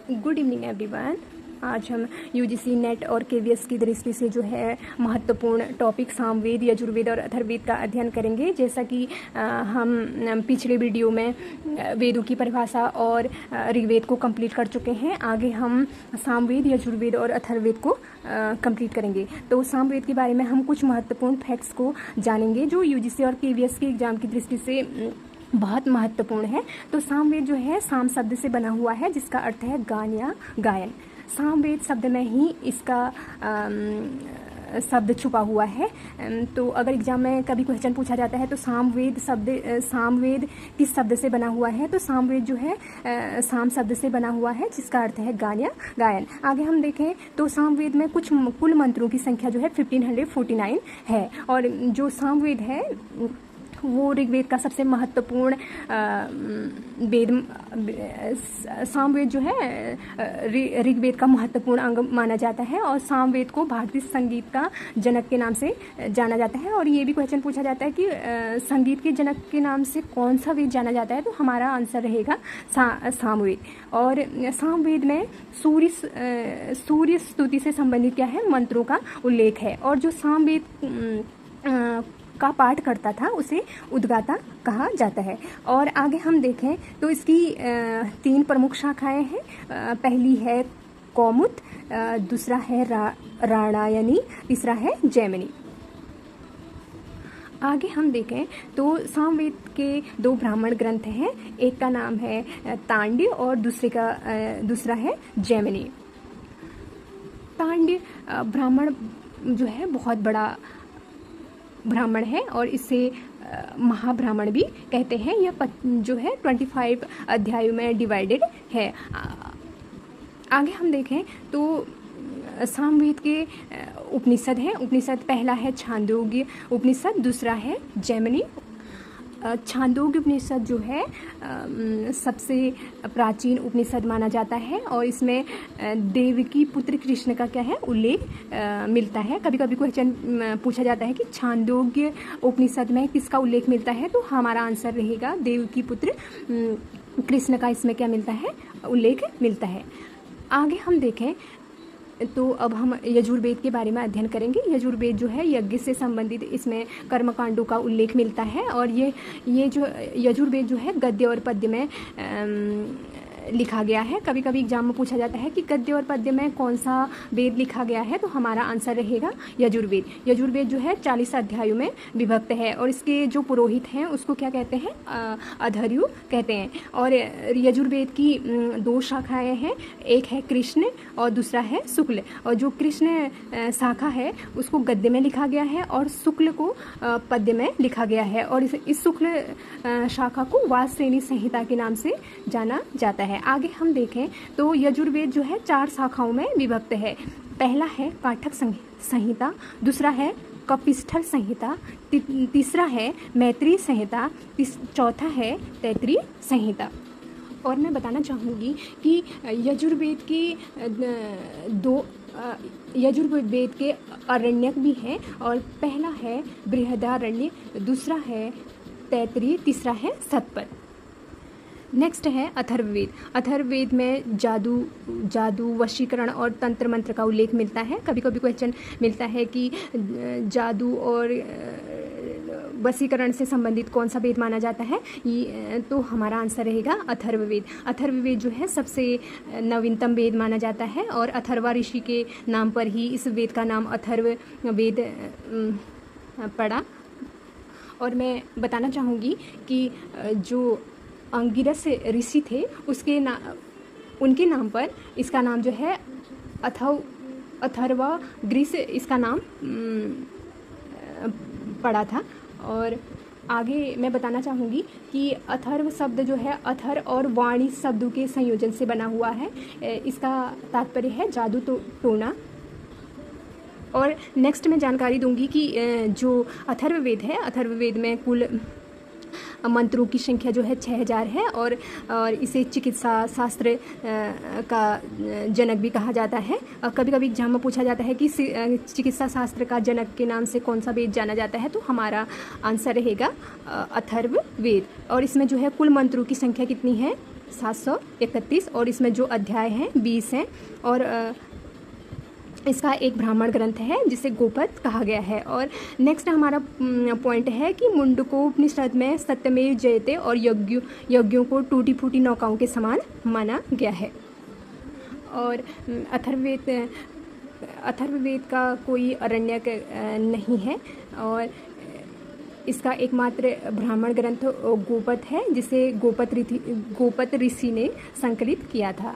Good evening everyone. आज हम UGC net और केवीएस की दृष्टि से जो है महत्वपूर्ण टॉपिक सामवेद, यजुर्वेद और अथर्ववेद का अध्ययन करेंगे। जैसा कि हम पिछले वीडियो में वेदों की परिभाषा और ऋग्वेद को कंप्लीट कर चुके हैं। आगे हम सामवेद, यजुर्वेद और अथर्ववेद को कंप्लीट करेंगे। तो सामवेद के बारे में हम कुछ महत्वपूर्ण फैक्ट्स को जानेंगे जो यूजीसी और केवीएस के एग्जाम की दृष्टि से बहुत महत्वपूर्ण है। तो सामवेद जो है साम शब्द से बना हुआ है, जिसका अर्थ है गान या गायन। सामवेद शब्द में ही इसका शब्द छुपा हुआ है। तो अगर एग्जाम में कभी क्वेश्चन पूछा जाता है तो सामवेद किस शब्द से बना हुआ है, तो सामवेद जो है साम शब्द से बना हुआ है, जिसका अर्थ है गान या गायन। आगे हम देखें तो सामवेद में कुछ कुल मंत्रों की संख्या जो है 1549 है। और जो सामवेद है वो ऋग्वेद का सबसे महत्वपूर्ण वेद, सामवेद जो है ऋग्वेद का महत्वपूर्ण अंग माना जाता है। और सामवेद को भारतीय संगीत का जनक के नाम से जाना जाता है। और ये भी क्वेश्चन पूछा जाता है कि संगीत के जनक के नाम से कौन सा वेद जाना जाता है, तो हमारा आंसर रहेगा सामवेद। और सामवेद में सूर्य स्तुति से संबंधित क्या है, मंत्रों का उल्लेख है। और जो सामवेद का पाठ करता था उसे उद्गाता कहा जाता है। और आगे हम देखें तो इसकी 3 प्रमुख शाखाएं हैं। पहली है कौमुद, दूसरा है राणायनी, तीसरा है जैमिनी। आगे हम देखें तो सामवेद के 2 ब्राह्मण ग्रंथ हैं। एक का नाम है तांड्य और दूसरा है जैमिनी। तांड्य ब्राह्मण जो है बहुत बड़ा ब्राह्मण है और इसे महाब्राह्मण भी कहते हैं। यह जो है 25 अध्यायों में डिवाइडेड है। आगे हम देखें तो सामवेद के उपनिषद हैं। उपनिषद पहला है छांदोग्य उपनिषद, दूसरा है जैमिनी। छांदोग्य उपनिषद जो है सबसे प्राचीन उपनिषद माना जाता है और इसमें देवकी पुत्र कृष्ण का क्या है उल्लेख मिलता है। कभी कभी क्वेश्चन पूछा जाता है कि छांदोग्य उपनिषद में किसका उल्लेख मिलता है, तो हमारा आंसर रहेगा देवकी पुत्र कृष्ण का इसमें क्या मिलता है, उल्लेख मिलता है। आगे हम देखें तो अब हम यजुर्वेद के बारे में अध्ययन करेंगे। यजुर्वेद जो है यज्ञ से संबंधित, इसमें कर्मकांडों का उल्लेख मिलता है। और ये जो यजुर्वेद जो है गद्य और पद्य में लिखा गया है। कभी कभी एग्जाम में पूछा जाता है कि गद्य और पद्य में कौन सा वेद लिखा गया है, तो हमारा आंसर रहेगा यजुर्वेद। यजुर्वेद जो है 40 अध्यायों में विभक्त है और इसके जो पुरोहित हैं उसको क्या कहते हैं, अधर्यु कहते हैं। और यजुर्वेद की 2 शाखाएं हैं, एक है कृष्ण और दूसरा है शुक्ल। और जो कृष्ण शाखा है उसको गद्य में लिखा गया है और शुक्ल को पद्य में लिखा गया है। और इस शुक्ल शाखा को वासश्रेणी संहिता के नाम से जाना जाता है। आगे हम देखें तो यजुर्वेद जो है 4 शाखाओं में विभक्त है। पहला है काठक संहिता, दूसरा है कपिस्थल संहिता, तीसरा है मैत्री संहिता, चौथा है तैत्तिरीय संहिता। और मैं बताना चाहूँगी कि यजुर्वेद के अरण्यक भी हैं। और पहला है बृहदारण्य, दूसरा है तैत्तिरीय, तीसरा है शतपथ। नेक्स्ट है अथर्ववेद। अथर्ववेद में जादू, वशीकरण और तंत्र मंत्र का उल्लेख मिलता है। कभी कभी क्वेश्चन मिलता है कि जादू और वशीकरण से संबंधित कौन सा वेद माना जाता है, तो हमारा आंसर रहेगा अथर्ववेद। अथर्ववेद जो है सबसे नवीनतम वेद माना जाता है और अथर्वा ऋषि के नाम पर ही इस वेद का नाम अथर्ववेद पड़ा। और मैं बताना चाहूँगी कि जो अंगिरस ऋषि थे उनके नाम पर इसका नाम जो है अथर्वा ग्रीस इसका नाम पड़ा था। और आगे मैं बताना चाहूँगी कि अथर्व शब्द जो है अथर और वाणी शब्दों के संयोजन से बना हुआ है। इसका तात्पर्य है जादू टोना। और नेक्स्ट मैं जानकारी दूंगी कि जो अथर्ववेद है, अथर्ववेद में कुल मंत्रों की संख्या जो है 6000 है। और इसे चिकित्सा शास्त्र का जनक भी कहा जाता है। कभी कभी एग्जाम में पूछा जाता है कि चिकित्सा शास्त्र का जनक के नाम से कौन सा वेद जाना जाता है, तो हमारा आंसर रहेगा अथर्ववेद। और इसमें जो है कुल मंत्रों की संख्या कितनी है, 731 और इसमें जो अध्याय हैं 20 हैं और इसका एक ब्राह्मण ग्रंथ है जिसे गोपद कहा गया है। और नेक्स्ट हमारा पॉइंट है कि मुंडकोपनिषद में सत्यमेव जयते और यज्ञों को टूटी फूटी नौकाओं के समान माना गया है। और अथर्ववेद का कोई अरण्यक नहीं है और इसका एकमात्र ब्राह्मण ग्रंथ गोपद है जिसे गोपद ऋषि ने संकलित किया था।